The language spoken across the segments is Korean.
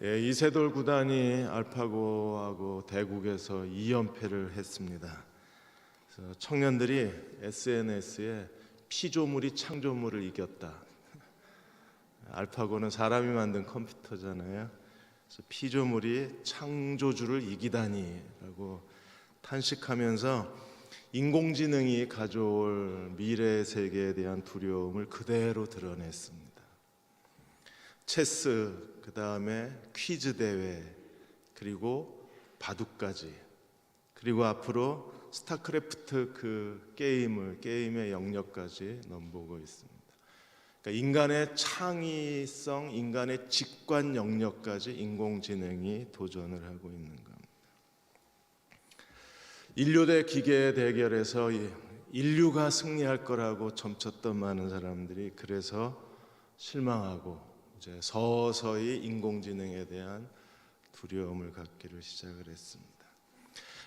이세돌 구단이 알파고하고 대국에서 2연패를 했습니다. 그래서 청년들이 SNS에 피조물이 창조물을 이겼다. 알파고는 사람이 만든 컴퓨터잖아요. 그래서 피조물이 창조주를 이기다니라고 탄식하면서 인공지능이 가져올 미래 세계에 대한 두려움을 그대로 드러냈습니다. 체스, 그 다음에 퀴즈 대회, 그리고 바둑까지, 그리고 앞으로 스타크래프트 그 게임의 영역까지 넘보고 있습니다. 그러니까 인간의 창의성, 인간의 직관 영역까지 인공지능이 도전을 하고 있는 겁니다. 인류 대 기계의 대결에서 인류가 승리할 거라고 점쳤던 많은 사람들이 그래서 실망하고 이제 서서히 인공지능에 대한 두려움을 갖기를 시작을 했습니다.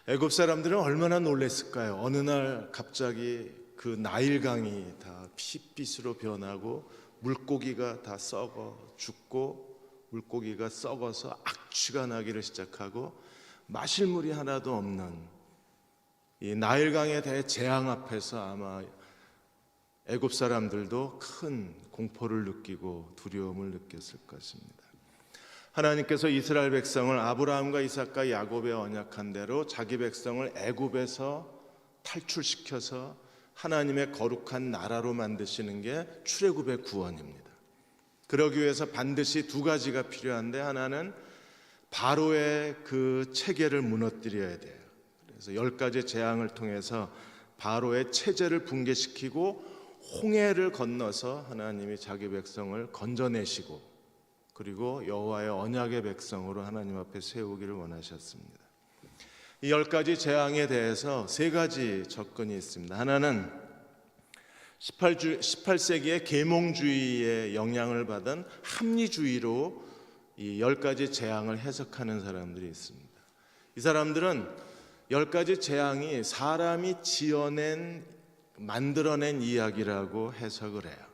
애굽 사람들은 얼마나 놀랐을까요? 어느 날 갑자기 그 나일강이 다 핏빛으로 변하고 물고기가 다 썩어 죽고 물고기가 썩어서 악취가 나기를 시작하고 마실 물이 하나도 없는 이 나일강에 대해 재앙 앞에서 아마 애굽 사람들도 큰 공포를 느끼고 두려움을 느꼈을 것입니다. 하나님께서 이스라엘 백성을 아브라함과 이삭과 야곱의 언약한 대로 자기 백성을 애굽에서 탈출시켜서 하나님의 거룩한 나라로 만드시는 게 출애굽의 구원입니다. 그러기 위해서 반드시 두 가지가 필요한데, 하나는 바로의 그 체계를 무너뜨려야 돼요. 그래서 10가지 재앙을 통해서 바로의 체제를 붕괴시키고 홍해를 건너서 하나님이 자기 백성을 건져내시고, 그리고 여호와의 언약의 백성으로 하나님 앞에 세우기를 원하셨습니다. 이 10가지 재앙에 대해서 3가지 접근이 있습니다. 하나는 18세기의 계몽주의의 영향을 받은 합리주의로 이 10가지 재앙을 해석하는 사람들이 있습니다. 이 사람들은 10가지 재앙이 사람이 만들어낸 이야기라고 해석을 해요.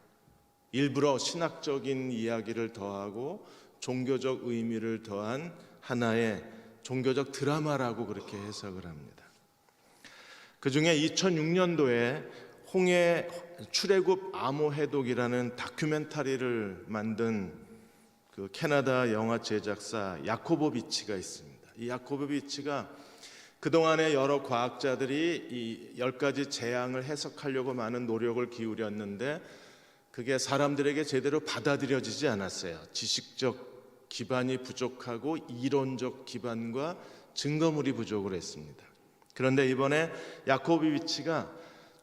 일부러 신학적인 이야기를 더하고 종교적 의미를 더한 하나의 종교적 드라마라고 그렇게 해석을 합니다. 그 중에 2006년도에 홍해 출애굽 암호 해독이라는 다큐멘터리를 만든 그 캐나다 영화 제작사 야코보비치가 있습니다. 이 야코보비치가 그동안에 여러 과학자들이 이 10가지 재앙을 해석하려고 많은 노력을 기울였는데 그게 사람들에게 제대로 받아들여지지 않았어요. 지식적 기반이 부족하고 이론적 기반과 증거물이 부족을 했습니다. 그런데 이번에 야코보비치가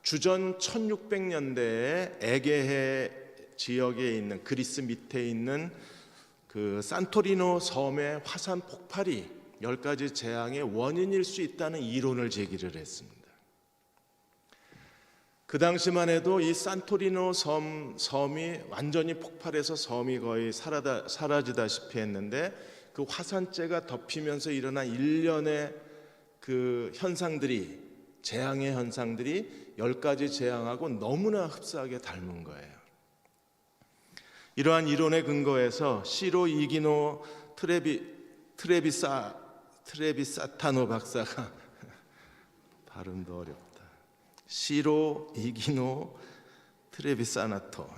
주전 1600년대에 에게해 지역에 있는, 그리스 밑에 있는 그 산토리노 섬의 화산 폭발이 10가지 재앙의 원인일 수 있다는 이론을 제기를 했습니다. 그 당시만 해도 이 산토리노 섬이 완전히 폭발해서 섬이 거의 사라지다시피 했는데, 그 화산재가 덮이면서 일어난 일련의 그 현상들이, 재앙의 현상들이 10가지 재앙하고 너무나 흡사하게 닮은 거예요. 이러한 이론에 근거해서 시로 이기노 트레비사타노 박사가 발음도 어렵다. 시로 이기노 트레비사나토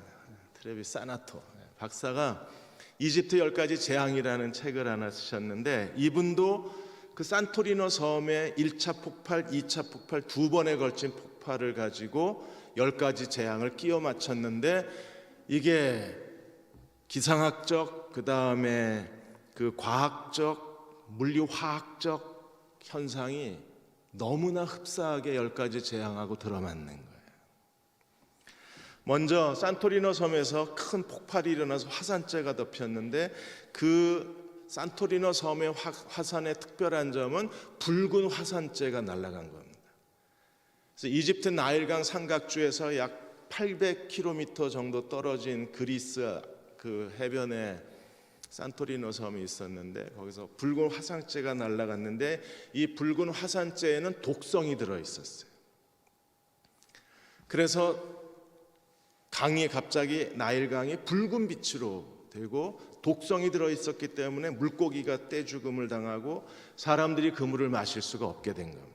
박사가 이집트 10가지 재앙이라는 책을 하나 쓰셨는데, 이분도 그 산토리노 섬의 1차 폭발, 2차 폭발, 2번에 걸친 폭발을 가지고 10가지 재앙을 끼워 맞췄는데, 이게 기상학적, 그 다음에 그 과학적, 물리화학적 현상이 너무나 흡사하게 10가지 재앙하고 들어맞는 거예요. 먼저 산토리노 섬에서 큰 폭발이 일어나서 화산재가 덮였는데, 그 산토리노 섬의 화산의 특별한 점은 붉은 화산재가 날아간 겁니다. 그래서 이집트 나일강 삼각주에서 약 800km 정도 떨어진 그리스 그 해변에 산토리노 섬이 있었는데, 거기서 붉은 화산재가 날아갔는데 이 붉은 화산재에는 독성이 들어있었어요. 그래서 강이 갑자기, 나일강이 붉은 빛으로 되고 독성이 들어 있었기 때문에 물고기가 떼 죽음을 당하고 사람들이 그 물을 마실 수가 없게 된 겁니다.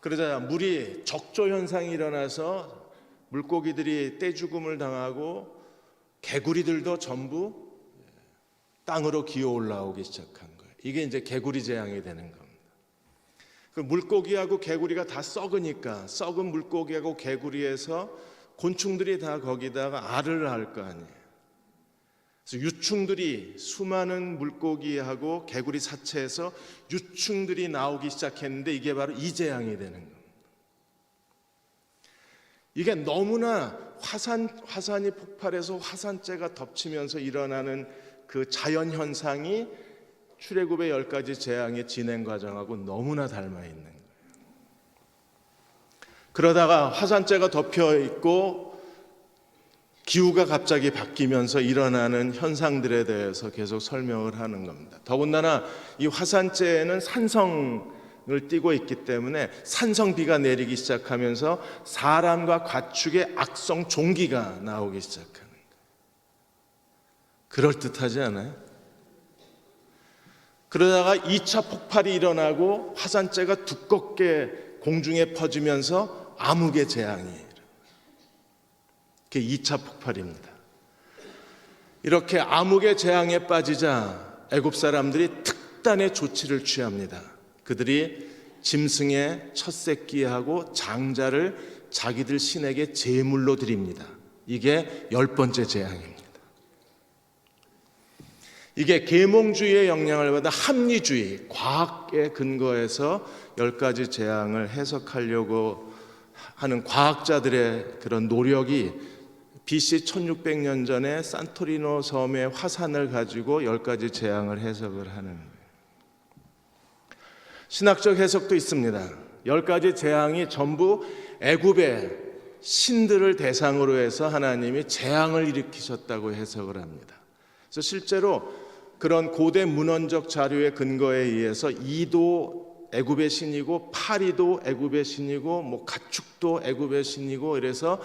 그러자 물이 적조 현상이 일어나서 물고기들이 떼 죽음을 당하고 개구리들도 전부 땅으로 기어 올라오기 시작한 거예요. 이게 이제 개구리 재앙이 되는 겁니다. 그 물고기하고 개구리가 다 썩으니까 썩은 물고기하고 개구리에서 곤충들이 다 거기다가 알을 낳을 거 아니에요. 그래서 유충들이 수많은 물고기하고 개구리 사체에서 유충들이 나오기 시작했는데 이게 바로 이 재앙이 되는 겁니다. 이게 너무나 화산이 폭발해서 화산재가 덮치면서 일어나는 그 자연 현상이 출애굽의 10가지 재앙의 진행 과정하고 너무나 닮아 있는 거예요. 그러다가 화산재가 덮여 있고 기후가 갑자기 바뀌면서 일어나는 현상들에 대해서 계속 설명을 하는 겁니다. 더군다나 이 화산재에는 산성을 띠고 있기 때문에 산성비가 내리기 시작하면서 사람과 가축의 악성 종기가 나오기 시작하는 거예요. 그럴듯하지 않아요? 그러다가 2차 폭발이 일어나고 화산재가 두껍게 공중에 퍼지면서 암흑의 재앙이 일어나요. 그게 2차 폭발입니다. 이렇게 암흑의 재앙에 빠지자 애굽 사람들이 특단의 조치를 취합니다. 그들이 짐승의 첫 새끼하고 장자를 자기들 신에게 제물로 드립니다. 이게 10번째 재앙입니다. 이게 계몽주의의 영향을 받아 합리주의, 과학에 근거해서 10가지 재앙을 해석하려고 하는 과학자들의 그런 노력이 BC 1600년 전에 산토리노 섬의 화산을 가지고 10가지 재앙을 해석을 하는 거예요. 신학적 해석도 있습니다. 10가지 재앙이 전부 애굽의 신들을 대상으로 해서 하나님이 재앙을 일으키셨다고 해석을 합니다. 그래서 실제로 그런 고대 문헌적 자료의 근거에 의해서 이도 애굽의 신이고 파리도 애굽의 신이고 가축도 애굽의 신이고 이래서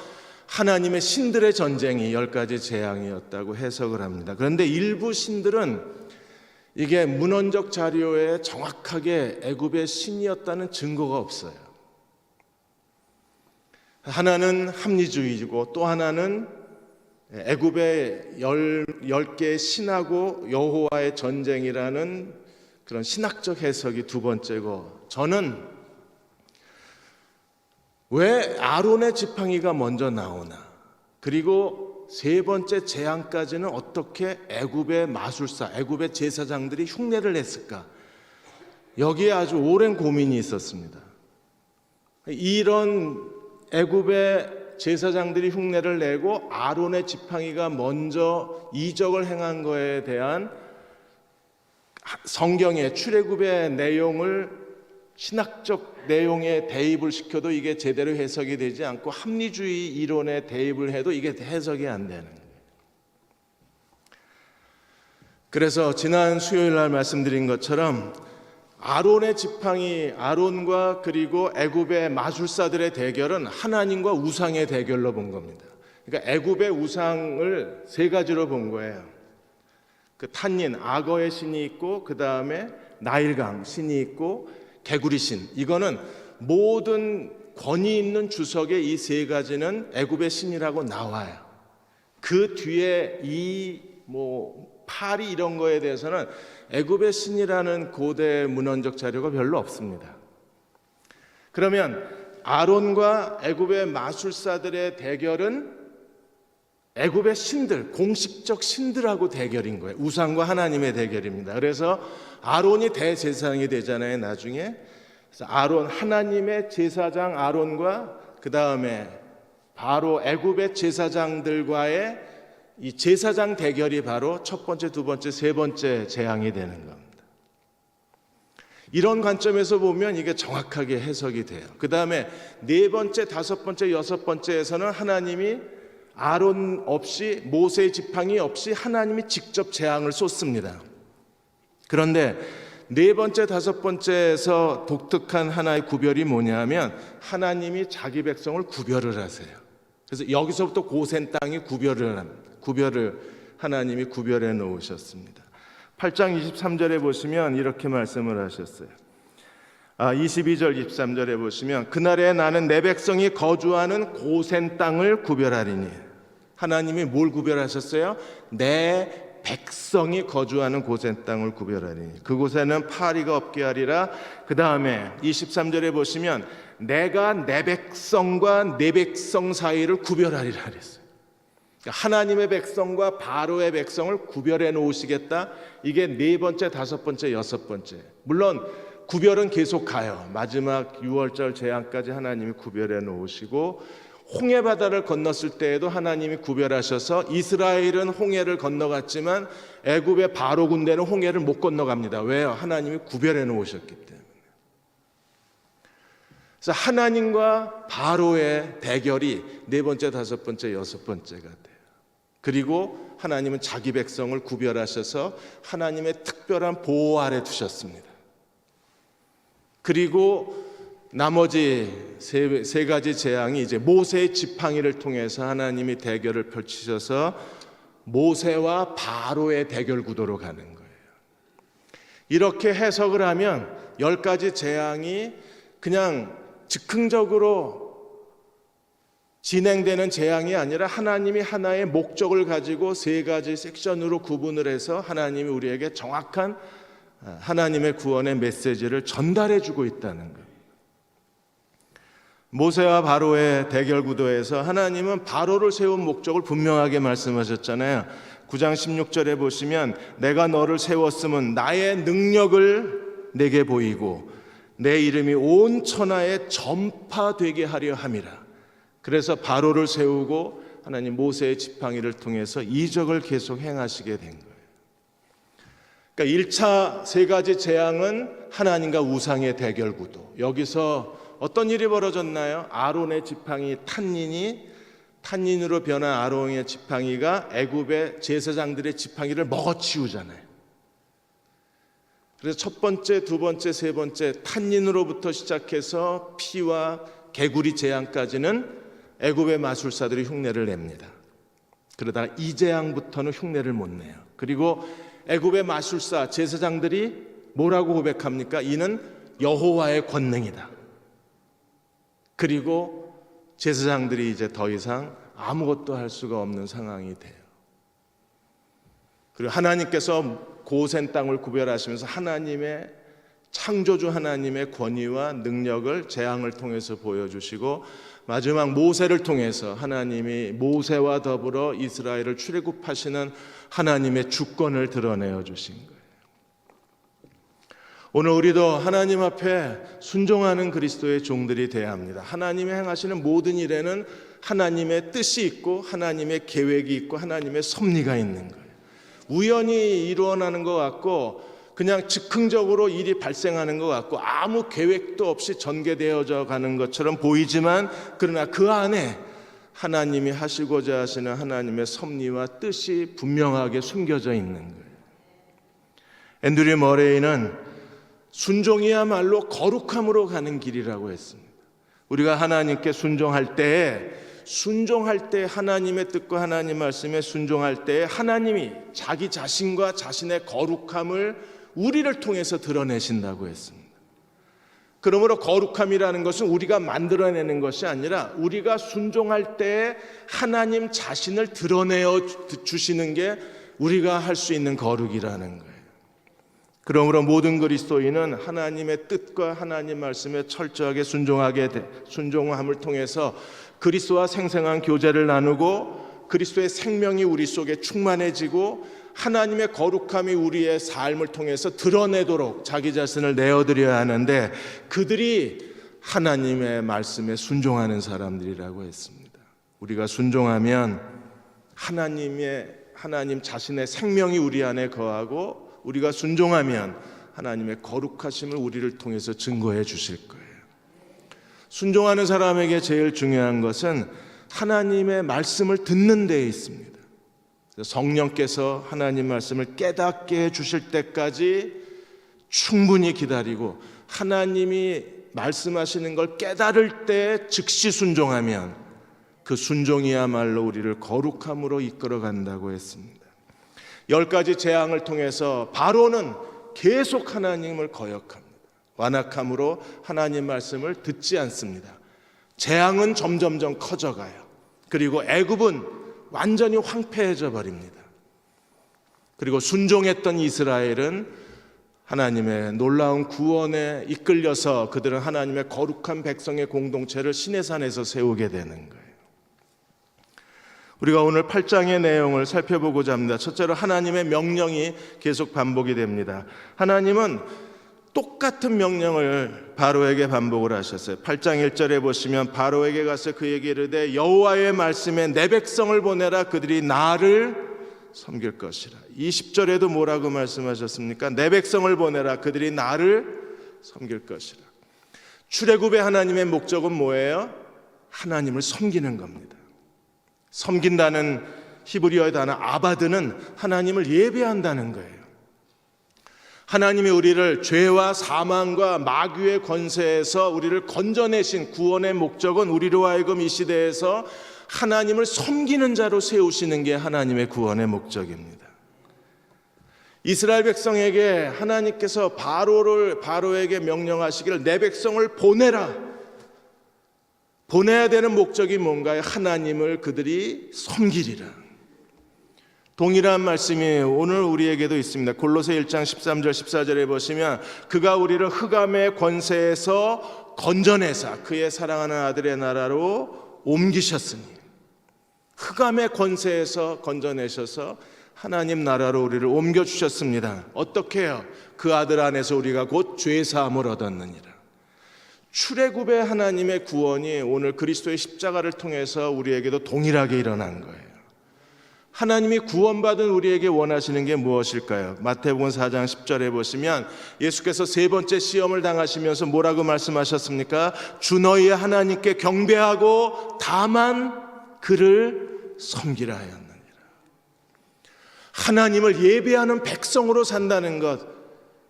하나님의 신들의 전쟁이 10가지 재앙이었다고 해석을 합니다. 그런데 일부 신들은 이게 문헌적 자료에 정확하게 애굽의 신이었다는 증거가 없어요. 하나는 합리주의이고 또 하나는 애굽의 10개의 신하고 여호와의 전쟁이라는 그런 신학적 해석이 두 번째고, 저는 왜 아론의 지팡이가 먼저 나오나, 그리고 세 번째 재앙까지는 어떻게 애굽의 마술사, 애굽의 제사장들이 흉내를 냈을까, 여기에 아주 오랜 고민이 있었습니다. 이런 애굽의 제사장들이 흉내를 내고 아론의 지팡이가 먼저 이적을 행한 거에 대한 성경의 출애굽의 내용을 신학적 내용에 대입을 시켜도 이게 제대로 해석이 되지 않고 합리주의 이론에 대입을 해도 이게 해석이 안 되는 거예요. 그래서 지난 수요일 날 말씀드린 것처럼 아론의 지팡이, 아론과 그리고 애굽의 마술사들의 대결은 하나님과 우상의 대결로 본 겁니다. 그러니까 애굽의 우상을 세 가지로 본 거예요. 그 탄닌, 악어의 신이 있고, 그 다음에 나일강 신이 있고, 개구리 신. 이거는 모든 권위 있는 주석의 이 세 가지는 애굽의 신이라고 나와요. 그 뒤에 파리 이런 거에 대해서는 애굽의 신이라는 고대 문헌적 자료가 별로 없습니다. 그러면 아론과 애굽의 마술사들의 대결은 애굽의 신들, 공식적 신들하고 대결인 거예요. 우상과 하나님의 대결입니다. 그래서 아론이 대제사장이 되잖아요, 나중에. 그래서 아론, 하나님의 제사장 아론과 그 다음에 바로 애굽의 제사장들과의 이 제사장 대결이 바로 첫 번째, 두 번째, 세 번째 재앙이 되는 겁니다. 이런 관점에서 보면 이게 정확하게 해석이 돼요. 그 다음에 네 번째, 다섯 번째, 여섯 번째에서는 하나님이 아론 없이, 모세의 지팡이 없이 하나님이 직접 재앙을 쏟습니다. 그런데 네 번째, 다섯 번째에서 독특한 하나의 구별이 뭐냐면 하나님이 자기 백성을 구별을 하세요. 그래서 여기서부터 고센 땅이 구별을 하나님이 구별해 놓으셨습니다. 8장 23절에 보시면 이렇게 말씀을 하셨어요. 22절 23절에 보시면 그날에 나는 내 백성이 거주하는 고센 땅을 구별하리니. 하나님이 뭘 구별하셨어요? 내 백성이 거주하는 고센 땅을 구별하리니 그곳에는 파리가 없게 하리라. 그 다음에 23절에 보시면 내가 내 백성과 내 백성 사이를 구별하리라 그랬어요. 그러니까 하나님의 백성과 바로의 백성을 구별해 놓으시겠다. 이게 네 번째, 다섯 번째, 여섯 번째. 물론 구별은 계속 가요. 마지막 6월절 재앙까지 하나님이 구별해 놓으시고 홍해 바다를 건넜을 때에도 하나님이 구별하셔서 이스라엘은 홍해를 건너갔지만 애굽의 바로 군대는 홍해를 못 건너갑니다. 왜요? 하나님이 구별해 놓으셨기 때문에. 그래서 하나님과 바로의 대결이 네 번째, 다섯 번째, 여섯 번째가 돼요. 그리고 하나님은 자기 백성을 구별하셔서 하나님의 특별한 보호 아래 두셨습니다. 그리고 나머지 세 가지 재앙이 이제 모세의 지팡이를 통해서 하나님이 대결을 펼치셔서 모세와 바로의 대결 구도로 가는 거예요. 이렇게 해석을 하면 10가지 재앙이 그냥 즉흥적으로 진행되는 재앙이 아니라 하나님이 하나의 목적을 가지고 세 가지 섹션으로 구분을 해서 하나님이 우리에게 정확한 하나님의 구원의 메시지를 전달해 주고 있다는 거예요. 모세와 바로의 대결 구도에서 하나님은 바로를 세운 목적을 분명하게 말씀하셨잖아요. 9장 16절에 보시면 내가 너를 세웠음은 나의 능력을 내게 보이고 내 이름이 온 천하에 전파되게 하려 함이라. 그래서 바로를 세우고 하나님 모세의 지팡이를 통해서 이적을 계속 행하시게 된 거예요. 그러니까 1차 세 가지 재앙은 하나님과 우상의 대결 구도. 여기서 어떤 일이 벌어졌나요? 아론의 지팡이 탄닌으로 변한 아론의 지팡이가 애굽의 제사장들의 지팡이를 먹어치우잖아요. 그래서 첫 번째, 두 번째, 세 번째 탄닌으로부터 시작해서 피와 개구리 재앙까지는 애굽의 마술사들이 흉내를 냅니다. 그러다가 이 재앙부터는 흉내를 못 내요. 그리고 애굽의 마술사 제사장들이 뭐라고 고백합니까? 이는 여호와의 권능이다. 그리고 제사장들이 이제 더 이상 아무것도 할 수가 없는 상황이 돼요. 그리고 하나님께서 고센 땅을 구별하시면서 하나님의 창조주 하나님의 권위와 능력을 재앙을 통해서 보여주시고 마지막 모세를 통해서 하나님이 모세와 더불어 이스라엘을 출애굽하시는 하나님의 주권을 드러내어 주신 거예요. 오늘 우리도 하나님 앞에 순종하는 그리스도의 종들이 되어야 합니다. 하나님이 행하시는 모든 일에는 하나님의 뜻이 있고 하나님의 계획이 있고 하나님의 섭리가 있는 거예요. 우연히 일어나는 것 같고 그냥 즉흥적으로 일이 발생하는 것 같고 아무 계획도 없이 전개되어져 가는 것처럼 보이지만 그러나 그 안에 하나님이 하시고자 하시는 하나님의 섭리와 뜻이 분명하게 숨겨져 있는 거예요. 앤드류 머레이는 순종이야말로 거룩함으로 가는 길이라고 했습니다. 우리가 하나님께 순종할 때 하나님의 뜻과 하나님 말씀에 순종할 때 하나님이 자기 자신과 자신의 거룩함을 우리를 통해서 드러내신다고 했습니다. 그러므로 거룩함이라는 것은 우리가 만들어내는 것이 아니라 우리가 순종할 때 하나님 자신을 드러내어 주시는 게 우리가 할 수 있는 거룩이라는 거예요. 그러므로 모든 그리스도인은 하나님의 뜻과 하나님 말씀에 철저하게 순종함을 통해서 그리스도와 생생한 교제를 나누고 그리스도의 생명이 우리 속에 충만해지고 하나님의 거룩함이 우리의 삶을 통해서 드러내도록 자기 자신을 내어드려야 하는데 그들이 하나님의 말씀에 순종하는 사람들이라고 했습니다. 우리가 순종하면 하나님 자신의 생명이 우리 안에 거하고 우리가 순종하면 하나님의 거룩하심을 우리를 통해서 증거해 주실 거예요. 순종하는 사람에게 제일 중요한 것은 하나님의 말씀을 듣는 데에 있습니다. 성령께서 하나님 말씀을 깨닫게 해 주실 때까지 충분히 기다리고 하나님이 말씀하시는 걸 깨달을 때 즉시 순종하면 그 순종이야말로 우리를 거룩함으로 이끌어 간다고 했습니다. 10가지 재앙을 통해서 바로는 계속 하나님을 거역합니다. 완악함으로 하나님 말씀을 듣지 않습니다. 재앙은 점점점 커져가요. 그리고 애굽은 완전히 황폐해져 버립니다. 그리고 순종했던 이스라엘은 하나님의 놀라운 구원에 이끌려서 그들은 하나님의 거룩한 백성의 공동체를 시내산에서 세우게 되는 거예요. 우리가 오늘 8장의 내용을 살펴보고자 합니다. 첫째로 하나님의 명령이 계속 반복이 됩니다. 하나님은 똑같은 명령을 바로에게 반복을 하셨어요. 8장 1절에 보시면 바로에게 가서 그에게 이르되 여호와의 말씀에 내 백성을 보내라 그들이 나를 섬길 것이라. 20절에도 뭐라고 말씀하셨습니까? 내 백성을 보내라 그들이 나를 섬길 것이라. 출애굽의 하나님의 목적은 뭐예요? 하나님을 섬기는 겁니다. 섬긴다는 히브리어의 단어 아바드는 하나님을 예배한다는 거예요. 하나님이 우리를 죄와 사망과 마귀의 권세에서 우리를 건져내신 구원의 목적은 우리로 하여금 이 시대에서 하나님을 섬기는 자로 세우시는 게 하나님의 구원의 목적입니다. 이스라엘 백성에게 하나님께서 바로에게 명령하시기를 내 백성을 보내라. 보내야 되는 목적이 뭔가요? 하나님을 그들이 섬기리라. 동일한 말씀이 오늘 우리에게도 있습니다. 골로새 1장 13절 14절에 보시면 그가 우리를 흑암의 권세에서 건져내사 그의 사랑하는 아들의 나라로 옮기셨으니, 흑암의 권세에서 건져내셔서 하나님 나라로 우리를 옮겨주셨습니다. 어떻게 해요? 그 아들 안에서 우리가 곧 죄사함을 얻었느니라. 출애굽의 하나님의 구원이 오늘 그리스도의 십자가를 통해서 우리에게도 동일하게 일어난 거예요. 하나님이 구원받은 우리에게 원하시는 게 무엇일까요? 마태복음 4장 10절에 보시면 예수께서 세 번째 시험을 당하시면서 뭐라고 말씀하셨습니까? 주 너희의 하나님께 경배하고 다만 그를 섬기라 하였느니라. 하나님을 예배하는 백성으로 산다는 것,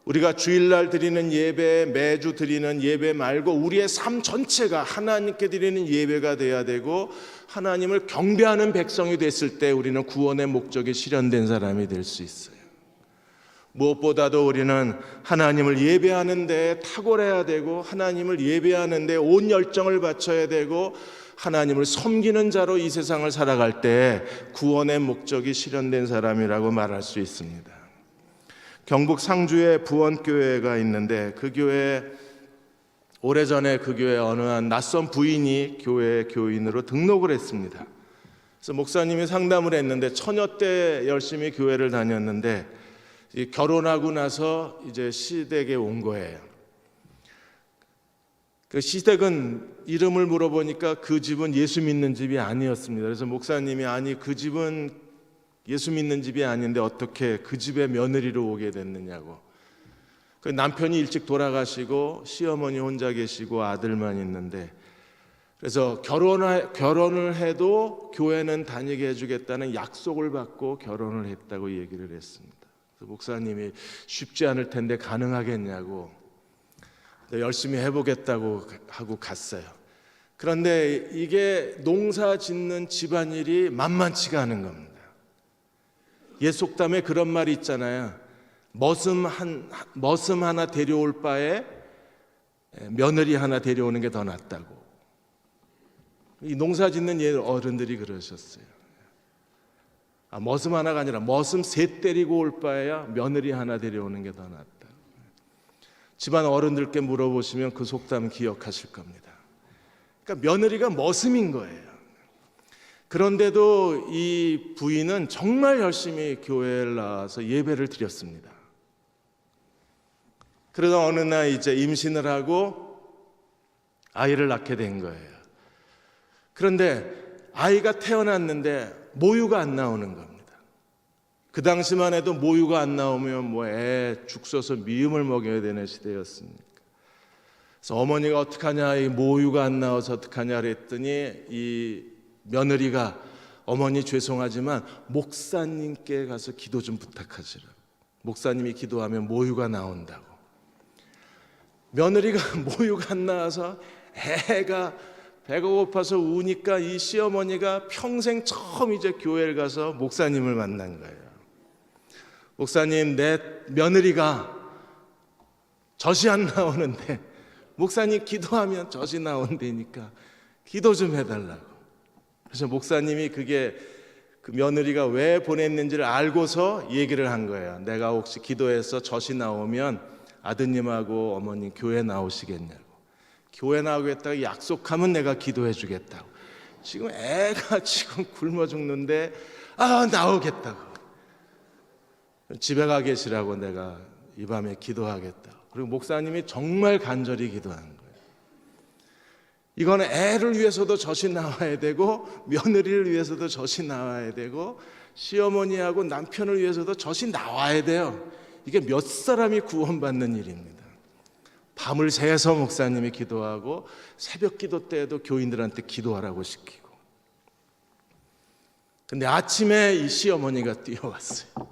우리가 주일날 드리는 예배, 매주 드리는 예배 말고 우리의 삶 전체가 하나님께 드리는 예배가 돼야 되고, 하나님을 경배하는 백성이 됐을 때 우리는 구원의 목적이 실현된 사람이 될 수 있어요. 무엇보다도 우리는 하나님을 예배하는 데 탁월해야 되고, 하나님을 예배하는 데 온 열정을 바쳐야 되고, 하나님을 섬기는 자로 이 세상을 살아갈 때 구원의 목적이 실현된 사람이라고 말할 수 있습니다. 경북 상주에 부원교회가 있는데 그 교회, 오래전에 그 교회 어느 한 낯선 부인이 교회 교인으로 등록을 했습니다. 그래서 목사님이 상담을 했는데 처녀 때 열심히 교회를 다녔는데 결혼하고 나서 이제 시댁에 온 거예요. 그 시댁은 이름을 물어보니까 그 집은 예수 믿는 집이 아니었습니다. 그래서 목사님이 아니 그 집은 예수 믿는 집이 아닌데 어떻게 그 집에 며느리로 오게 됐느냐고. 그 남편이 일찍 돌아가시고 시어머니 혼자 계시고 아들만 있는데, 그래서 결혼을 해도 교회는 다니게 해주겠다는 약속을 받고 결혼을 했다고 얘기를 했습니다. 그래서 목사님이 쉽지 않을 텐데 가능하겠냐고, 열심히 해보겠다고 하고 갔어요. 그런데 이게 농사 짓는 집안일이 만만치가 않은 겁니다. 옛 속담에 그런 말이 있잖아요. 머슴 하나 데려올 바에 며느리 하나 데려오는 게 더 낫다고. 이 농사 짓는 옛 어른들이 그러셨어요. 머슴 하나가 아니라 머슴 셋 데리고 올 바에야 며느리 하나 데려오는 게 더 낫다. 집안 어른들께 물어보시면 그 속담 기억하실 겁니다. 그러니까 며느리가 머슴인 거예요. 그런데도 이 부인은 정말 열심히 교회를 나와서 예배를 드렸습니다. 그러다 어느 날 이제 임신을 하고 아이를 낳게 된 거예요. 그런데 아이가 태어났는데 모유가 안 나오는 겁니다. 그 당시만 해도 모유가 안 나오면 뭐 애 죽 써서 미음을 먹여야 되는 시대였습니까? 그래서 어머니가 어떡하냐, 이 모유가 안 나와서 어떡하냐 그랬더니 이 며느리가 어머니 죄송하지만 목사님께 가서 기도 좀 부탁하시라. 목사님이 기도하면 모유가 나온다고. 며느리가 모유가 안 나와서 애가 배가 고파서 우니까 이 시어머니가 평생 처음 이제 교회를 가서 목사님을 만난 거예요. 목사님, 내 며느리가 젖이 안 나오는데 목사님 기도하면 젖이 나온다니까 기도 좀 해달라고. 그래서 목사님이 그게 그 며느리가 왜 보냈는지를 알고서 얘기를 한 거예요. 내가 혹시 기도해서 젖이 나오면 아드님하고 어머님 교회 나오시겠냐고. 교회 나오겠다고 약속하면 내가 기도해 주겠다고. 지금 애가 지금 굶어 죽는데 나오겠다고. 집에 가 계시라고 내가 이 밤에 기도하겠다고. 그리고 목사님이 정말 간절히 기도한 거예요. 이거는 애를 위해서도 젖이 나와야 되고 며느리를 위해서도 젖이 나와야 되고 시어머니하고 남편을 위해서도 젖이 나와야 돼요. 이게 몇 사람이 구원받는 일입니다. 밤을 새서 목사님이 기도하고 새벽 기도 때에도 교인들한테 기도하라고 시키고. 근데 아침에 이 시어머니가 뛰어왔어요.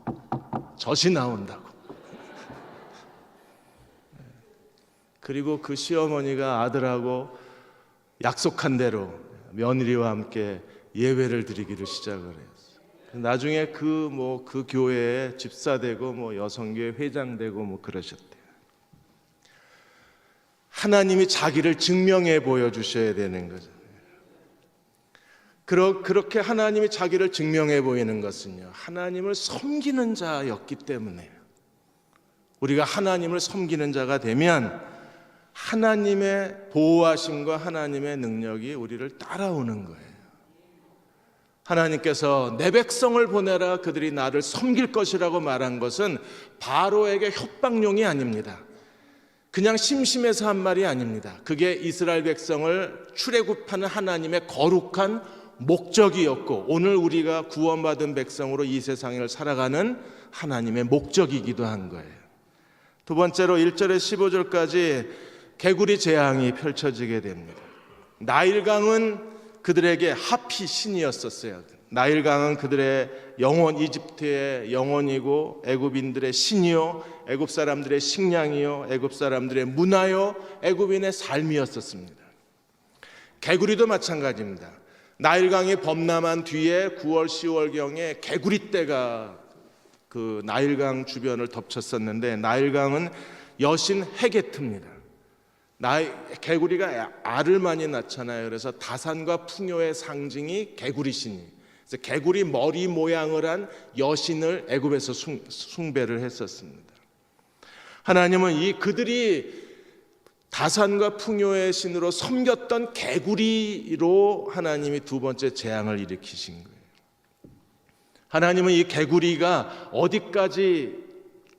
젖이 나온다고. 그리고 그 시어머니가 아들하고 약속한 대로 며느리와 함께 예배를 드리기를 시작을 했어요. 나중에 그 교회에 집사 되고 여성교회 회장 되고 그러셨대요. 하나님이 자기를 증명해 보여주셔야 되는 거잖아요. 그렇게 하나님이 자기를 증명해 보이는 것은요, 하나님을 섬기는 자였기 때문에. 우리가 하나님을 섬기는 자가 되면 하나님의 보호하심과 하나님의 능력이 우리를 따라오는 거예요. 하나님께서 내 백성을 보내라 그들이 나를 섬길 것이라고 말한 것은 바로에게 협박용이 아닙니다. 그냥 심심해서 한 말이 아닙니다. 그게 이스라엘 백성을 출애굽하는 하나님의 거룩한 목적이었고 오늘 우리가 구원받은 백성으로 이 세상을 살아가는 하나님의 목적이기도 한 거예요. 두 번째로 1절에서 15절까지 개구리 재앙이 펼쳐지게 됩니다. 나일강은 그들에게 하피 신이었었어요. 나일강은 그들의 영혼, 이집트의 영혼이고 애굽인들의 신이요, 애굽 사람들의 식량이요, 애굽 사람들의 문화요, 애굽인의 삶이었었습니다. 개구리도 마찬가지입니다. 나일강이 범람한 뒤에 9월, 10월경에 개구리떼가 그 나일강 주변을 덮쳤었는데 나일강은 여신 헤게트입니다. 개구리가 알을 많이 낳잖아요. 그래서 다산과 풍요의 상징이 개구리신이. 그래서 개구리 머리 모양을 한 여신을 애굽에서 숭배를 했었습니다. 하나님은 그들이 다산과 풍요의 신으로 섬겼던 개구리로 하나님이 두 번째 재앙을 일으키신 거예요. 하나님은 이 개구리가 어디까지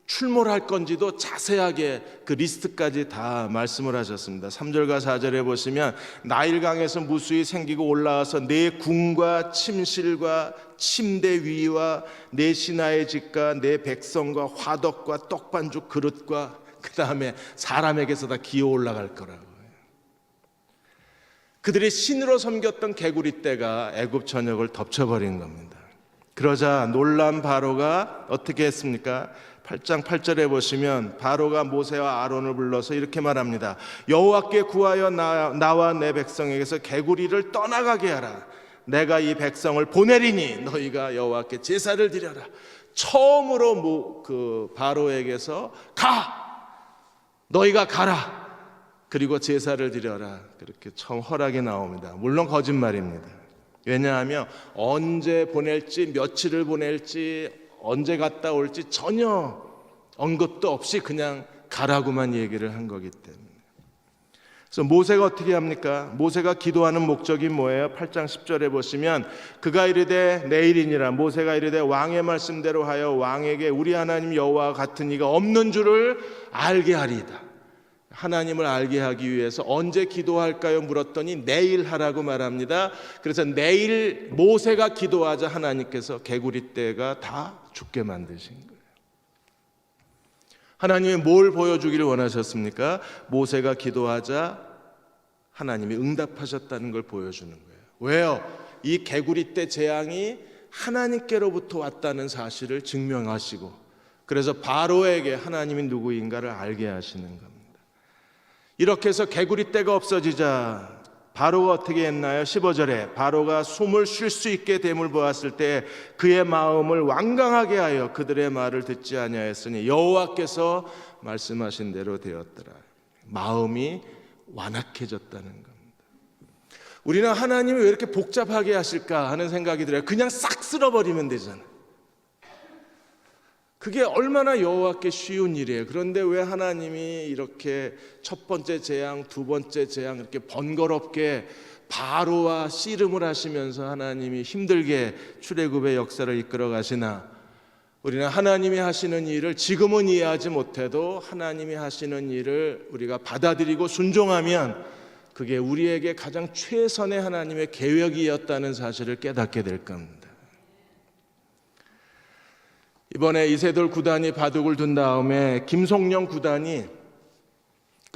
출몰할 건지도 자세하게 그 리스트까지 다 말씀을 하셨습니다. 3절과 4절에 보시면 나일강에서 무수히 생기고 올라와서 내 궁과 침실과 침대 위와 내 신하의 집과 내 백성과 화덕과 떡반죽 그릇과 그 다음에 사람에게서 다 기어 올라갈 거라고. 그들이 신으로 섬겼던 개구리떼가 애굽 전역을 덮쳐버린 겁니다. 그러자 놀란 바로가 어떻게 했습니까? 8장 8절에 보시면 바로가 모세와 아론을 불러서 이렇게 말합니다. 여호와께 구하여 나와 내 백성에게서 개구리를 떠나가게 하라. 내가 이 백성을 보내리니 너희가 여호와께 제사를 드려라. 처음으로 그 바로에게서 너희가 가라. 그리고 제사를 드려라. 그렇게 처음 허락이 나옵니다. 물론 거짓말입니다. 왜냐하면 언제 보낼지, 며칠을 보낼지, 언제 갔다 올지 전혀 언급도 없이 그냥 가라고만 얘기를 한 거기 때문에. 그래서 모세가 어떻게 합니까? 모세가 기도하는 목적이 뭐예요? 8장 10절에 보시면 그가 이르되 내일이니라. 모세가 이르되 왕의 말씀대로 하여 왕에게 우리 하나님 여호와 같은 이가 없는 줄을 알게 하리이다. 하나님을 알게 하기 위해서 언제 기도할까요? 물었더니 내일 하라고 말합니다. 그래서 내일 모세가 기도하자 하나님께서 개구리떼가 다 죽게 만드신 거예요. 하나님이 뭘 보여주기를 원하셨습니까? 모세가 기도하자 하나님이 응답하셨다는 걸 보여주는 거예요. 왜요? 이 개구리떼 재앙이 하나님께로부터 왔다는 사실을 증명하시고 그래서 바로에게 하나님이 누구인가를 알게 하시는 겁니다. 이렇게 해서 개구리떼가 없어지자 바로가 어떻게 했나요? 15절에 바로가 숨을 쉴 수 있게 됨을 보았을 때 그의 마음을 완강하게 하여 그들의 말을 듣지 아니하였으니 여호와께서 말씀하신 대로 되었더라. 마음이 완악해졌다는 겁니다. 우리는 하나님이 왜 이렇게 복잡하게 하실까 하는 생각이 들어요. 그냥 싹 쓸어버리면 되잖아요. 그게 얼마나 여호와께 쉬운 일이에요. 그런데 왜 하나님이 이렇게 첫 번째 재앙, 두 번째 재앙 이렇게 번거롭게 바로와 씨름을 하시면서 하나님이 힘들게 출애굽의 역사를 이끌어 가시나? 우리는 하나님이 하시는 일을 지금은 이해하지 못해도 하나님이 하시는 일을 우리가 받아들이고 순종하면 그게 우리에게 가장 최선의 하나님의 계획이었다는 사실을 깨닫게 될 겁니다. 이번에 이세돌 구단이 바둑을 둔 다음에 김성령 구단이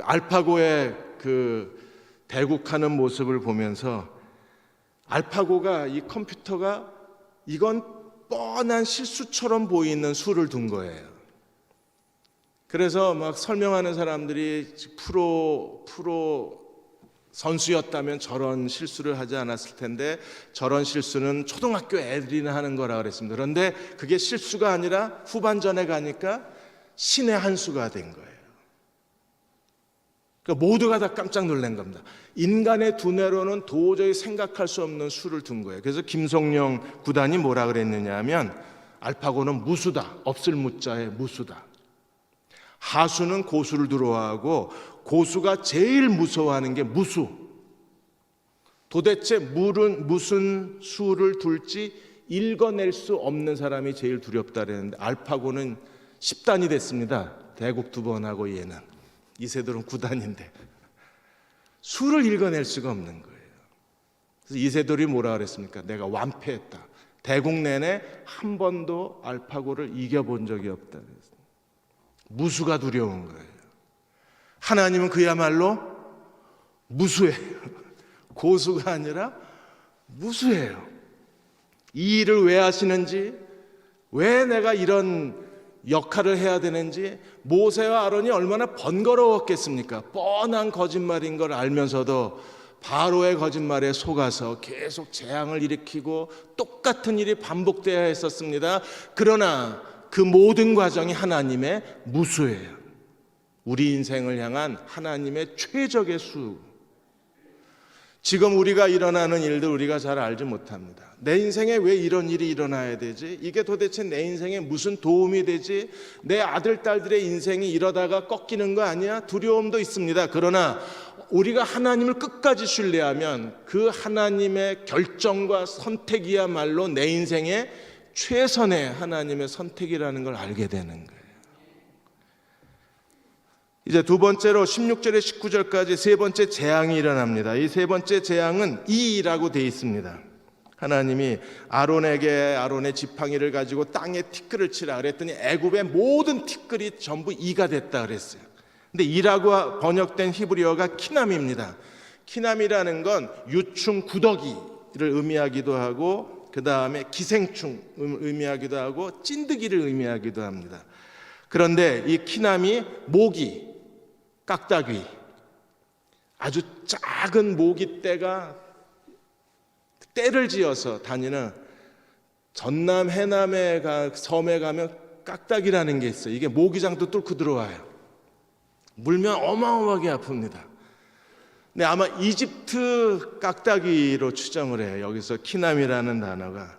알파고의 그 대국하는 모습을 보면서 알파고가 이 컴퓨터가 이건 뻔한 실수처럼 보이는 수를 둔 거예요. 그래서 막 설명하는 사람들이 프로 선수였다면 저런 실수를 하지 않았을 텐데 저런 실수는 초등학교 애들이나 하는 거라 그랬습니다. 그런데 그게 실수가 아니라 후반전에 가니까 신의 한 수가 된 거예요. 그러니까 모두가 다 깜짝 놀란 겁니다. 인간의 두뇌로는 도저히 생각할 수 없는 수를 둔 거예요. 그래서 김성령 구단이 뭐라 그랬느냐 하면 알파고는 무수다. 없을 무자에 무수다. 하수는 고수를 두려워하고 고수가 제일 무서워하는 게 무수. 도대체 무슨 수를 둘지 읽어낼 수 없는 사람이 제일 두렵다 그랬는데 알파고는 10단이 됐습니다. 대국 2번 하고 얘는. 이세돌은 9단인데 수를 읽어낼 수가 없는 거예요. 그래서 이세돌이 뭐라 그랬습니까? 내가 완패했다. 대국 내내 한 번도 알파고를 이겨본 적이 없다. 무수가 두려운 거예요. 하나님은 그야말로 무수해요. 고수가 아니라 무수해요. 이 일을 왜 하시는지, 왜 내가 이런 역할을 해야 되는지, 모세와 아론이 얼마나 번거로웠겠습니까? 뻔한 거짓말인 걸 알면서도 바로의 거짓말에 속아서 계속 재앙을 일으키고 똑같은 일이 반복되어야 했었습니다. 그러나 그 모든 과정이 하나님의 무수예요. 우리 인생을 향한 하나님의 최적의 수. 지금 우리가 일어나는 일들 우리가 잘 알지 못합니다. 내 인생에 왜 이런 일이 일어나야 되지? 이게 도대체 내 인생에 무슨 도움이 되지? 내 아들, 딸들의 인생이 이러다가 꺾이는 거 아니야? 두려움도 있습니다. 그러나 우리가 하나님을 끝까지 신뢰하면 그 하나님의 결정과 선택이야말로 내 인생의 최선의 하나님의 선택이라는 걸 알게 되는 거예요. 이제 두 번째로 16절에 19절까지 세 번째 재앙이 일어납니다. 이 세 번째 재앙은 이라고 되어 있습니다. 하나님이 아론의 지팡이를 가지고 땅에 티끌을 치라 그랬더니 애굽의 모든 티끌이 전부 이가 됐다 그랬어요. 근데 이라고 번역된 히브리어가 키남입니다. 키남이라는 건 유충 구더기를 의미하기도 하고 그 다음에 기생충 의미하기도 하고 찐득이를 의미하기도 합니다. 그런데 이 키남이 모기, 깍따귀, 아주 작은 모기떼가 떼를 지어서 다니는 전남 해남의 섬에 가면 깍따귀라는 게 있어요. 이게 모기장도 뚫고 들어와요. 물면 어마어마하게 아픕니다. 근데 아마 이집트 깍따귀로 추정을 해요. 여기서 키남이라는 단어가.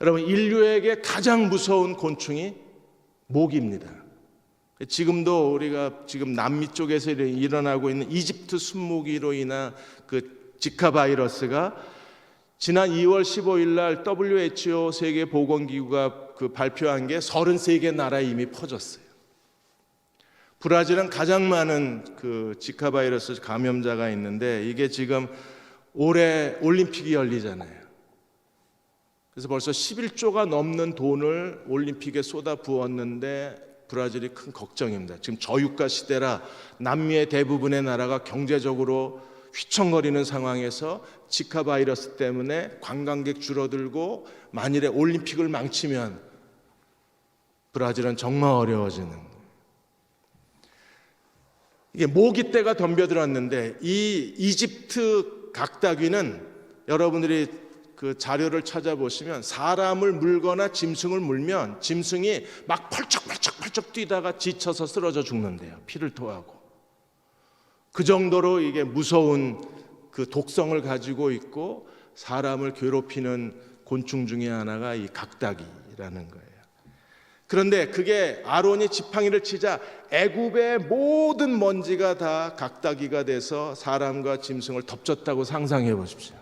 여러분, 인류에게 가장 무서운 곤충이 모기입니다. 지금도 우리가 지금 남미 쪽에서 일어나고 있는 이집트 순모기로 인한 그 지카 바이러스가 지난 2월 15일 날 WHO 세계보건기구가 발표한 게 33개 나라에 이미 퍼졌어요. 브라질은 가장 많은 그 지카 바이러스 감염자가 있는데 이게 지금 올해 올림픽이 열리잖아요. 그래서 벌써 11조가 넘는 돈을 올림픽에 쏟아 부었는데 브라질이 큰 걱정입니다. 지금 저유가 시대라 남미의 대부분의 나라가 경제적으로 휘청거리는 상황에서 지카 바이러스 때문에 관광객 줄어들고 만일에 올림픽을 망치면 브라질은 정말 어려워지는 거예요. 이게 모기떼가 덤벼들었는데 이 이집트 각다귀는 여러분들이 그 자료를 찾아보시면 사람을 물거나 짐승을 물면 짐승이 막 펄쩍펄쩍 뛰다가 지쳐서 쓰러져 죽는데요. 피를 토하고. 그 정도로 이게 무서운 그 독성을 가지고 있고 사람을 괴롭히는 곤충 중에 하나가 이 각다귀라는 거예요. 그런데 그게 아론이 지팡이를 치자 애굽의 모든 먼지가 다 각다귀가 돼서 사람과 짐승을 덮쳤다고 상상해 보십시오.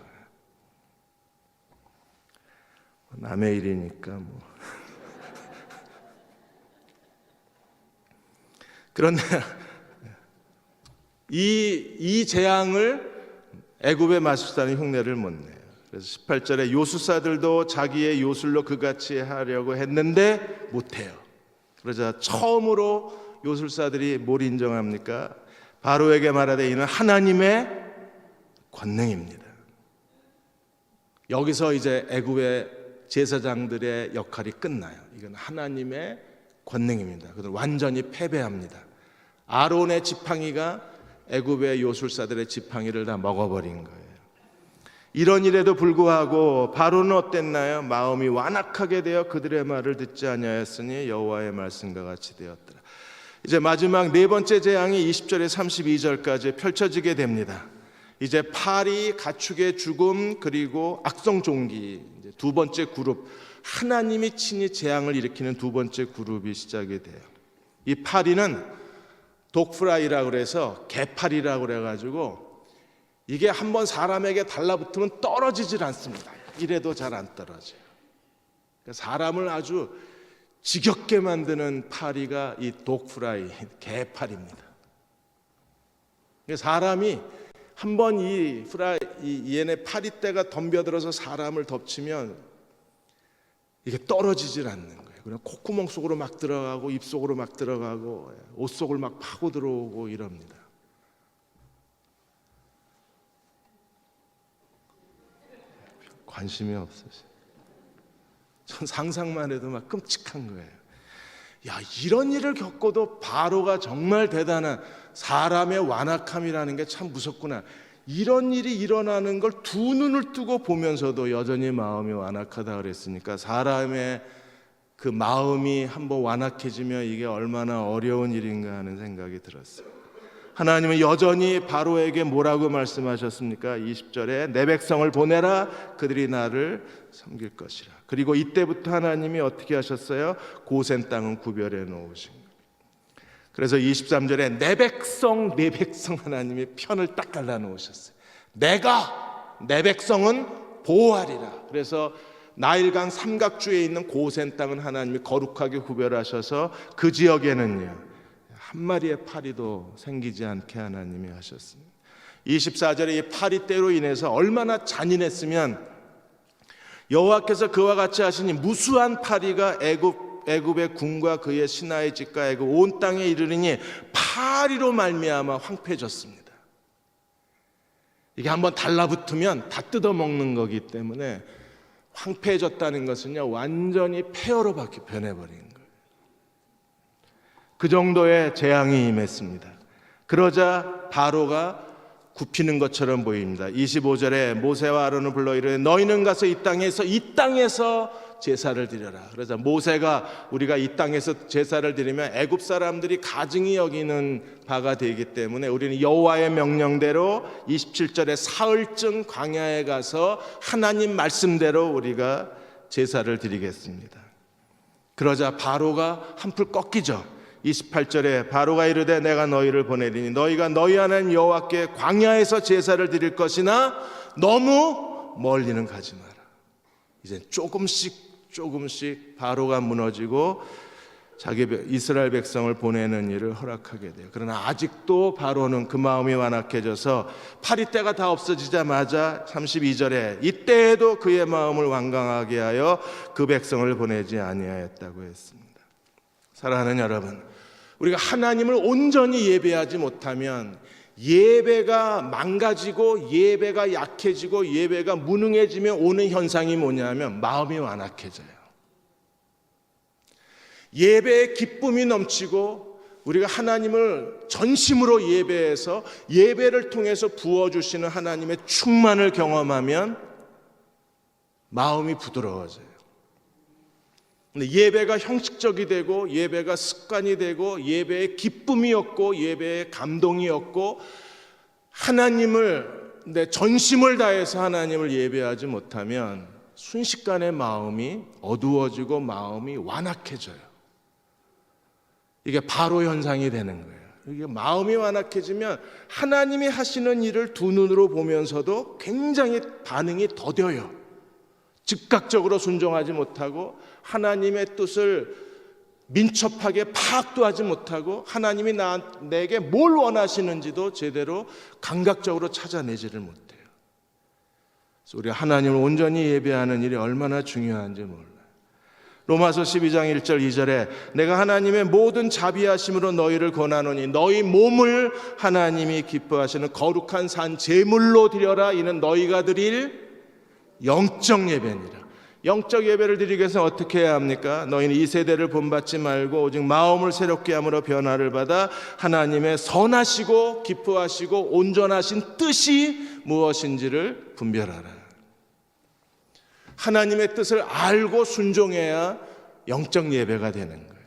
남의 일이니까 뭐. 그런데 이 재앙을 애굽의 마술사는 흉내를 못 내요. 그래서 18절에 요술사들도 자기의 요술로 그같이 하려고 했는데 못해요. 그러자 처음으로 요술사들이 뭘 인정합니까? 바로에게 말하되 이는 하나님의 권능입니다. 여기서 이제 애굽의 제사장들의 역할이 끝나요. 이건 하나님의 권능입니다. 그들 완전히 패배합니다. 아론의 지팡이가 애굽의 요술사들의 지팡이를 다 먹어버린 거예요. 이런 일에도 불구하고 바로는 어땠나요? 마음이 완악하게 되어 그들의 말을 듣지 아니하였으니 여호와의 말씀과 같이 되었더라. 이제 마지막 네 번째 재앙이 20절에 32절까지 펼쳐지게 됩니다. 이제 파리, 가축의 죽음, 그리고 악성 종기, 두 번째 그룹, 하나님이 친히 재앙을 일으키는 두 번째 그룹이 시작이 돼요. 이 파리는 독프라이라고 그래서 개파리라고 그래가지고 이게 한번 사람에게 달라붙으면 떨어지질 않습니다. 이래도 잘 안 떨어져요. 사람을 아주 지겹게 만드는 파리가 이 독프라이, 개파리입니다. 사람이 한번 얘네 파리떼가 덤벼들어서 사람을 덮치면 이게 떨어지질 않는 거예요. 그냥 콧구멍 속으로 막 들어가고 입 속으로 막 들어가고 옷 속을 막 파고 들어오고 이럽니다. 관심이 없으세요. 전 상상만 해도 막 끔찍한 거예요. 야, 이런 일을 겪고도 바로가 정말 대단한 사람의 완악함이라는 게 참 무섭구나. 이런 일이 일어나는 걸 두 눈을 뜨고 보면서도 여전히 마음이 완악하다 그랬으니까 사람의 그 마음이 한번 완악해지면 이게 얼마나 어려운 일인가 하는 생각이 들었어요. 하나님은 여전히 바로에게 뭐라고 말씀하셨습니까? 20절에 내 백성을 보내라 그들이 나를 섬길 것이라. 그리고 이때부터 하나님이 어떻게 하셨어요? 고센 땅은 구별해 놓으신 거예요. 그래서 23절에 내 백성 하나님이 편을 딱 갈라 놓으셨어요. 내가 내 백성은 보호하리라. 그래서 나일강 삼각주에 있는 고센 땅은 하나님이 거룩하게 구별하셔서 그 지역에는요 한 마리의 파리도 생기지 않게 하나님이 하셨습니다. 24절에 이 파리떼로 인해서 얼마나 잔인했으면 여호와께서 그와 같이 하시니 무수한 파리가 애굽의 궁과 그의 신하의 집과 애굽 온 땅에 이르리니 파리로 말미암아 황폐해졌습니다. 이게 한번 달라붙으면 다 뜯어먹는 거기 때문에 황폐해졌다는 것은요 완전히 폐허로 변해버린 거예요. 그 정도의 재앙이 임했습니다. 그러자 바로가 굽히는 것처럼 보입니다. 25절에 모세와 아론을 불러 이르되 너희는 가서 이 땅에서 제사를 드려라. 그래서 모세가 우리가 이 땅에서 제사를 드리면 애굽 사람들이 가증히 여기는 바가 되기 때문에 우리는 여호와의 명령대로 27절에 사흘쯤 광야에 가서 하나님 말씀대로 우리가 제사를 드리겠습니다. 그러자 바로가 한풀 꺾이죠. 28절에 바로가 이르되 내가 너희를 보내리니 너희가 너희 하나님 여호와께 광야에서 제사를 드릴 것이나 너무 멀리는 가지 마라. 이제 조금씩 바로가 무너지고 자기 이스라엘 백성을 보내는 일을 허락하게 돼요. 그러나 아직도 바로는 그 마음이 완악해져서 파리떼가 다 없어지자마자 32절에 이때에도 그의 마음을 완강하게 하여 그 백성을 보내지 아니하였다고 했습니다. 사랑하는 여러분, 우리가 하나님을 온전히 예배하지 못하면 예배가 망가지고 예배가 약해지고 예배가 무능해지면 오는 현상이 뭐냐면 마음이 완악해져요. 예배의 기쁨이 넘치고 우리가 하나님을 전심으로 예배해서 예배를 통해서 부어주시는 하나님의 충만을 경험하면 마음이 부드러워져요. 근데 예배가 형식적이 되고 예배가 습관이 되고 예배의 기쁨이 없고 예배의 감동이 없고 하나님을 내 전심을 다해서 하나님을 예배하지 못하면 순식간에 마음이 어두워지고 마음이 완악해져요. 이게 바로 현상이 되는 거예요. 이게 마음이 완악해지면 하나님이 하시는 일을 두 눈으로 보면서도 굉장히 반응이 더뎌요. 즉각적으로 순종하지 못하고 하나님의 뜻을 민첩하게 파악도 하지 못하고 하나님이 내게 뭘 원하시는지도 제대로 감각적으로 찾아내지를 못해요. 그래서 우리가 하나님을 온전히 예배하는 일이 얼마나 중요한지 몰라요. 로마서 12장 1절 2절에 내가 하나님의 모든 자비하심으로 너희를 권하노니 너희 몸을 하나님이 기뻐하시는 거룩한 산 제물로 드려라. 이는 너희가 드릴 영적 예배니라. 영적 예배를 드리기 위해서 어떻게 해야 합니까? 너희는 이 세대를 본받지 말고 오직 마음을 새롭게 함으로 변화를 받아 하나님의 선하시고 기뻐하시고 온전하신 뜻이 무엇인지를 분별하라. 하나님의 뜻을 알고 순종해야 영적 예배가 되는 거예요.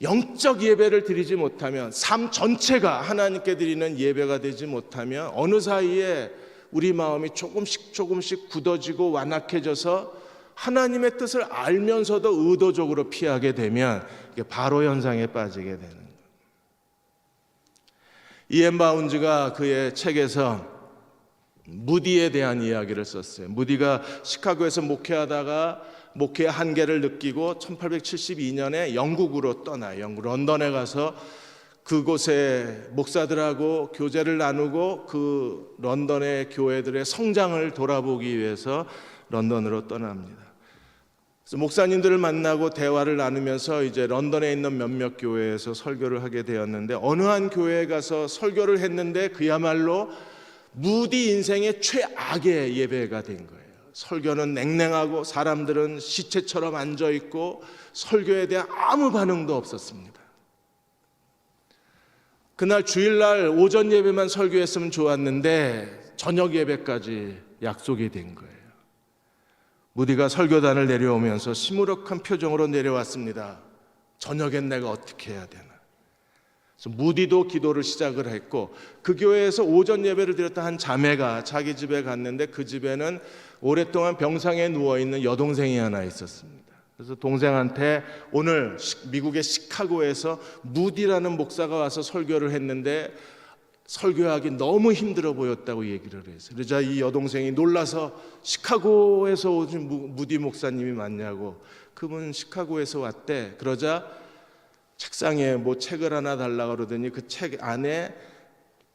영적 예배를 드리지 못하면 삶 전체가 하나님께 드리는 예배가 되지 못하면 어느 사이에 우리 마음이 조금씩 굳어지고 완악해져서 하나님의 뜻을 알면서도 의도적으로 피하게 되면 이게 바로 현상에 빠지게 되는 거예요. 이엠 바운즈가 그의 책에서 무디에 대한 이야기를 썼어요. 무디가 시카고에서 목회하다가 목회의 한계를 느끼고 1872년에 영국으로 떠나요. 영국 런던에 가서 그곳에 목사들하고 교제를 나누고 그 런던의 교회들의 성장을 돌아보기 위해서 런던으로 떠납니다. 그래서 목사님들을 만나고 대화를 나누면서 이제 런던에 있는 몇몇 교회에서 설교를 하게 되었는데 어느 한 교회에 가서 설교를 했는데 그야말로 무디 인생의 최악의 예배가 된 거예요. 설교는 냉랭하고 사람들은 시체처럼 앉아있고 설교에 대한 아무 반응도 없었습니다. 그날 주일날 오전 예배만 설교했으면 좋았는데 저녁 예배까지 약속이 된 거예요. 무디가 설교단을 내려오면서 시무룩한 표정으로 내려왔습니다. 저녁엔 내가 어떻게 해야 되나. 그래서 무디도 기도를 시작을 했고 그 교회에서 오전 예배를 드렸던 한 자매가 자기 집에 갔는데 그 집에는 오랫동안 병상에 누워있는 여동생이 하나 있었습니다. 그래서 동생한테 오늘 미국의 시카고에서 무디라는 목사가 와서 설교를 했는데 설교하기 너무 힘들어 보였다고 얘기를 했어요. 그러자 이 여동생이 놀라서 시카고에서 오신 무디 목사님이 맞냐고. 그분 시카고에서 왔대. 그러자 책상에 뭐 책을 하나 달라고 그러더니 그 책 안에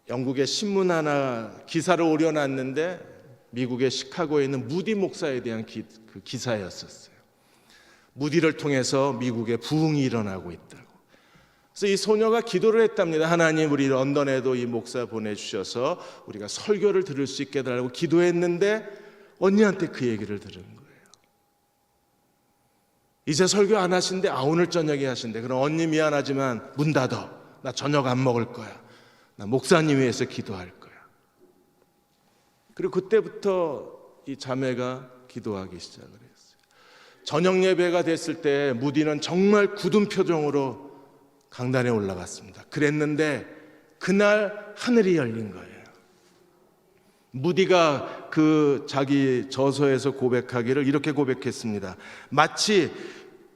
영국의 신문 하나 기사를 오려놨는데 미국의 시카고에 있는 무디 목사에 대한 그 기사였었어요. 무디를 통해서 미국에 부흥이 일어나고 있다고. 그래서 이 소녀가 기도를 했답니다. 하나님, 우리 런던에도 이 목사 보내주셔서 우리가 설교를 들을 수 있게 해달라고 기도했는데 언니한테 그 얘기를 들은 거예요. 이제 설교 안 하신대. 오늘 저녁에 하신대. 그럼 언니 미안하지만 문 닫아. 나 저녁 안 먹을 거야. 나 목사님 위해서 기도할 거야. 그리고 그때부터 이 자매가 기도하기 시작을 했어요. 저녁 예배가 됐을 때 무디는 정말 굳은 표정으로 강단에 올라갔습니다. 그랬는데 그날 하늘이 열린 거예요. 무디가 그 자기 저서에서 고백하기를 이렇게 고백했습니다. 마치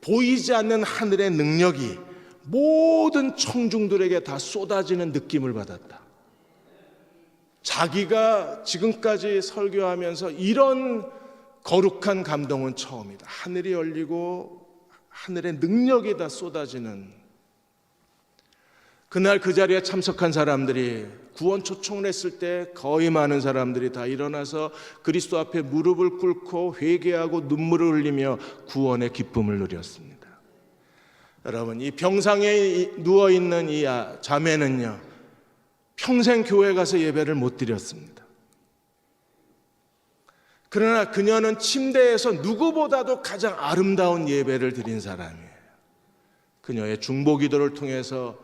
보이지 않는 하늘의 능력이 모든 청중들에게 다 쏟아지는 느낌을 받았다. 자기가 지금까지 설교하면서 이런 거룩한 감동은 처음이다. 하늘이 열리고 하늘의 능력이 다 쏟아지는. 그날 그 자리에 참석한 사람들이 구원 초청을 했을 때 거의 많은 사람들이 다 일어나서 그리스도 앞에 무릎을 꿇고 회개하고 눈물을 흘리며 구원의 기쁨을 누렸습니다. 여러분, 이 병상에 누워있는 이 자매는요, 평생 교회 가서 예배를 못 드렸습니다. 그러나 그녀는 침대에서 누구보다도 가장 아름다운 예배를 드린 사람이에요. 그녀의 중보기도를 통해서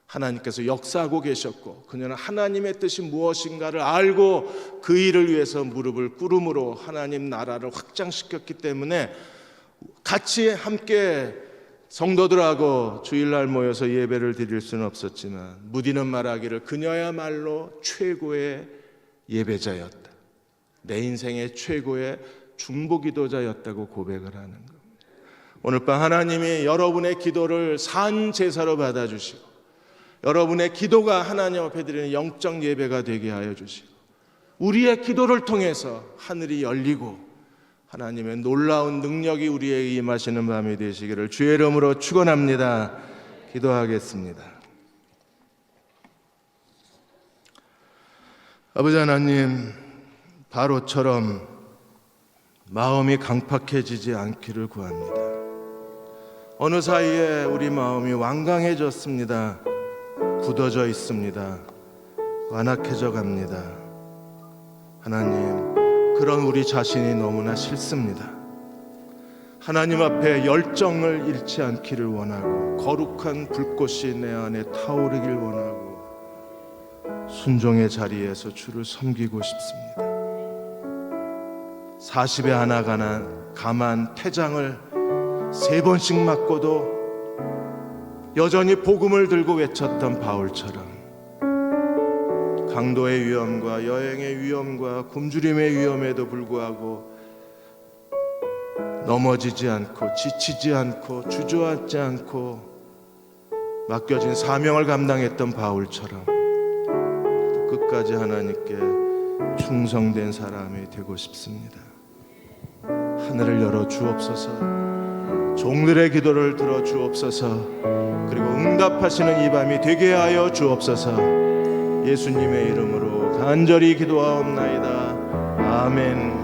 하나님께서 역사하고 계셨고 그녀는 하나님의 뜻이 무엇인가를 알고 그 일을 위해서 무릎을 꿇음으로 하나님 나라를 확장시켰기 때문에 같이 함께 성도들하고 주일날 모여서 예배를 드릴 수는 없었지만 무디는 말하기를 그녀야말로 최고의 예배자였다, 내 인생의 최고의 중보기도자였다고 고백을 하는 겁니다. 오늘 밤 하나님이 여러분의 기도를 산 제사로 받아주시고 여러분의 기도가 하나님 앞에 드리는 영적 예배가 되게 하여 주시고 우리의 기도를 통해서 하늘이 열리고 하나님의 놀라운 능력이 우리에게 임하시는 밤이 되시기를 주의 이름으로 축원합니다. 기도하겠습니다. 아버지 하나님, 바로처럼 마음이 강팍해지지 않기를 구합니다. 어느 사이에 우리 마음이 완강해졌습니다. 굳어져 있습니다. 완악해져 갑니다. 하나님, 그런 우리 자신이 너무나 싫습니다. 하나님 앞에 열정을 잃지 않기를 원하고 거룩한 불꽃이 내 안에 타오르길 원하고 순종의 자리에서 주를 섬기고 싶습니다. 40에 하나 감한 태장을 3번씩 맞고도 여전히 복음을 들고 외쳤던 바울처럼 강도의 위험과 여행의 위험과 굶주림의 위험에도 불구하고 넘어지지 않고 지치지 않고 주저앉지 않고 맡겨진 사명을 감당했던 바울처럼 끝까지 하나님께 충성된 사람이 되고 싶습니다. 하늘을 열어 주옵소서. 종들의 기도를 들어 주옵소서. 그리고 응답하시는 이 밤이 되게 하여 주옵소서. 예수님의 이름으로 간절히 기도하옵나이다. 아멘.